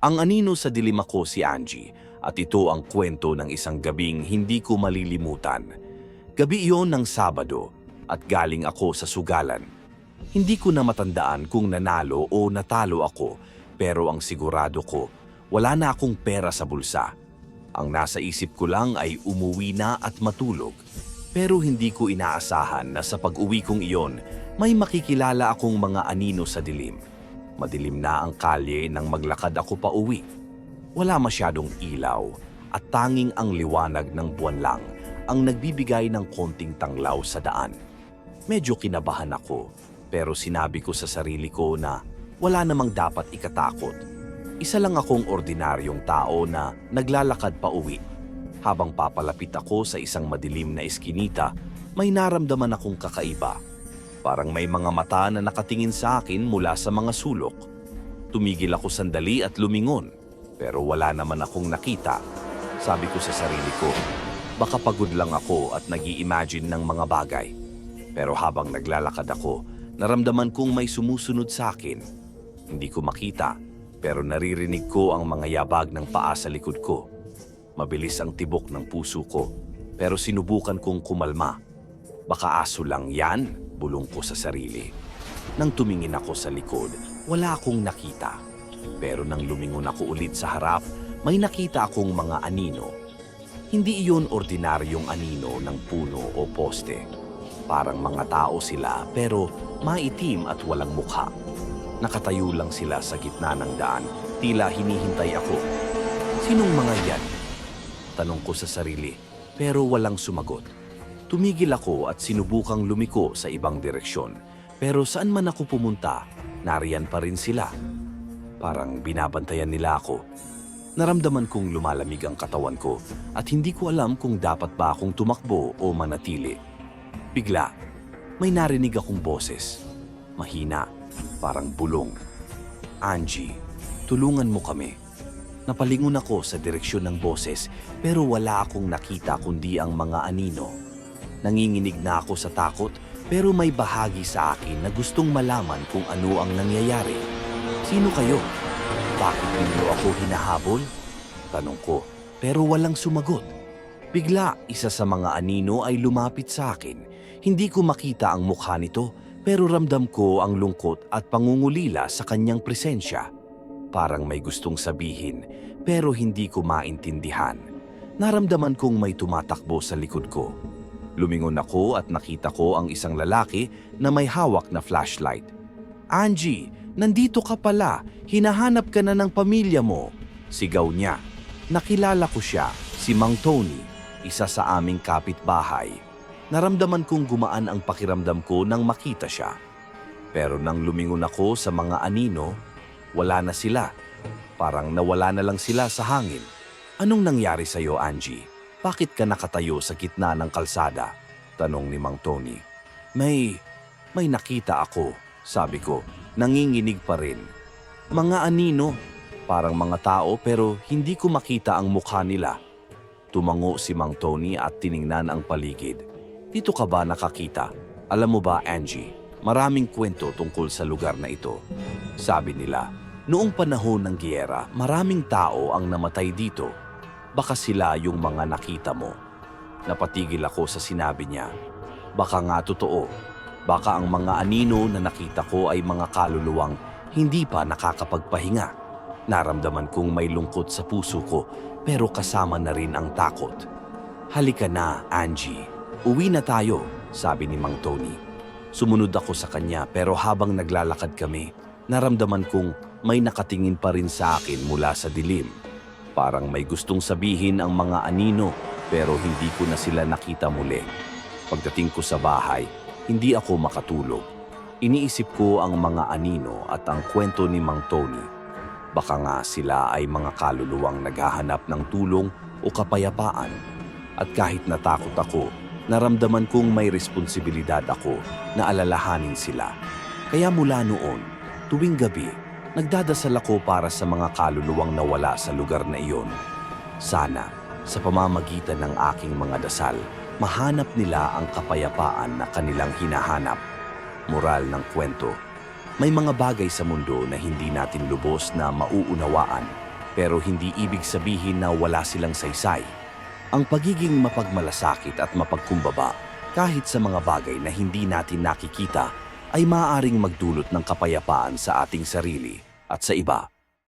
Ang anino sa dilim ako si Angie at ito ang kwento ng isang gabing hindi ko malilimutan. Gabi iyon ng Sabado at galing ako sa sugalan. Hindi ko na matandaan kung nanalo o natalo ako, pero ang sigurado ko, wala na akong pera sa bulsa. Ang nasa isip ko lang ay umuwi na at matulog. Pero hindi ko inaasahan na sa pag-uwi kong iyon, may makikilala akong mga anino sa dilim. Madilim na ang kalye nang maglakad ako pa uwi. Wala masyadong ilaw at tanging ang liwanag ng buwan lang ang nagbibigay ng konting tanglaw sa daan. Medyo kinabahan ako, pero sinabi ko sa sarili ko na wala namang dapat ikatakot. Isa lang akong ordinaryong tao na naglalakad pa uwi. Habang papalapit ako sa isang madilim na eskinita, may naramdaman akong kakaiba. Parang may mga mata na nakatingin sa akin mula sa mga sulok. Tumigil ako sandali at lumingon, pero wala naman akong nakita. Sabi ko sa sarili ko, baka pagod lang ako at nag-i-imagine ng mga bagay. Pero habang naglalakad ako, naramdaman kong may sumusunod sa akin. Hindi ko makita, pero naririnig ko ang mga yabag ng paa sa likod ko. Mabilis ang tibok ng puso ko, pero sinubukan kong kumalma. Baka aso lang yan, bulong ko sa sarili. Nang tumingin ako sa likod, wala akong nakita. Pero nang lumingon ako ulit sa harap, may nakita akong mga anino. Hindi iyon ordinaryong anino ng puno o poste. Parang mga tao sila pero maitim at walang mukha. Nakatayo lang sila sa gitna ng daan, tila hinihintay ako. Sinong mga yan? Tanong ko sa sarili, pero walang sumagot. Tumigil ako at sinubukang lumiko sa ibang direksyon. Pero saan man ako pumunta, nariyan pa rin sila. Parang binabantayan nila ako. Naramdaman kong lumalamig ang katawan ko at hindi ko alam kung dapat ba akong tumakbo o manatili. Bigla, may narinig akong boses. Mahina, parang bulong. Angie, tulungan mo kami. Napalingon ako sa direksyon ng boses pero wala akong nakita kundi ang mga anino. Nanginginig na ako sa takot pero may bahagi sa akin na gustong malaman kung ano ang nangyayari. Sino kayo? Bakit ninyo ako hinahabol? Tanong ko, pero walang sumagot. Bigla, isa sa mga anino ay lumapit sa akin. Hindi ko makita ang mukha nito, pero ramdam ko ang lungkot at pangungulila sa kanyang presensya. Parang may gustong sabihin, pero hindi ko maintindihan. Naramdaman kong may tumatakbo sa likod ko. Lumingon ako at nakita ko ang isang lalaki na may hawak na flashlight. Angie, nandito ka pala. Hinahanap ka na ng pamilya mo. Sigaw niya. Nakilala ko siya, si Mang Tony, isa sa aming kapitbahay. Naramdaman kong gumaan ang pakiramdam ko nang makita siya. Pero nang lumingon ako sa mga anino, wala na sila. Parang nawala na lang sila sa hangin. Anong nangyari sa'yo, Angie? Bakit ka nakatayo sa gitna ng kalsada? Tanong ni Mang Tony. May nakita ako, sabi ko, nanginginig pa rin. Mga anino, parang mga tao pero hindi ko makita ang mukha nila. Tumango si Mang Tony at tiningnan ang paligid. Dito ka ba nakakita? Alam mo ba, Angie, maraming kwento tungkol sa lugar na ito. Sabi nila, noong panahon ng giyera, maraming tao ang namatay dito. Baka sila yung mga nakita mo. Napatigil ako sa sinabi niya. Baka nga totoo. Baka ang mga anino na nakita ko ay mga kaluluwang hindi pa nakakapagpahinga. Naramdaman kong may lungkot sa puso ko pero kasama na rin ang takot. Halika na, Angie. Uwi na tayo, sabi ni Mang Tony. Sumunod ako sa kanya pero habang naglalakad kami, naramdaman kong may nakatingin pa rin sa akin mula sa dilim. Parang may gustong sabihin ang mga anino pero hindi ko na sila nakita muli. Pagdating ko sa bahay, hindi ako makatulog. Iniisip ko ang mga anino at ang kwento ni Mang Tony. Baka nga sila ay mga kaluluwang naghahanap ng tulong o kapayapaan. At kahit natakot ako, naramdaman kong may responsibilidad ako na alalahanin sila. Kaya mula noon, tuwing gabi, nagdadasal ako para sa mga kaluluwang nawala sa lugar na iyon. Sana, sa pamamagitan ng aking mga dasal, mahanap nila ang kapayapaan na kanilang hinahanap. Moral ng kwento, may mga bagay sa mundo na hindi natin lubos na mauunawaan, pero hindi ibig sabihin na wala silang saysay. Ang pagiging mapagmalasakit at mapagkumbaba kahit sa mga bagay na hindi natin nakikita ay maaaring magdulot ng kapayapaan sa ating sarili at sa iba.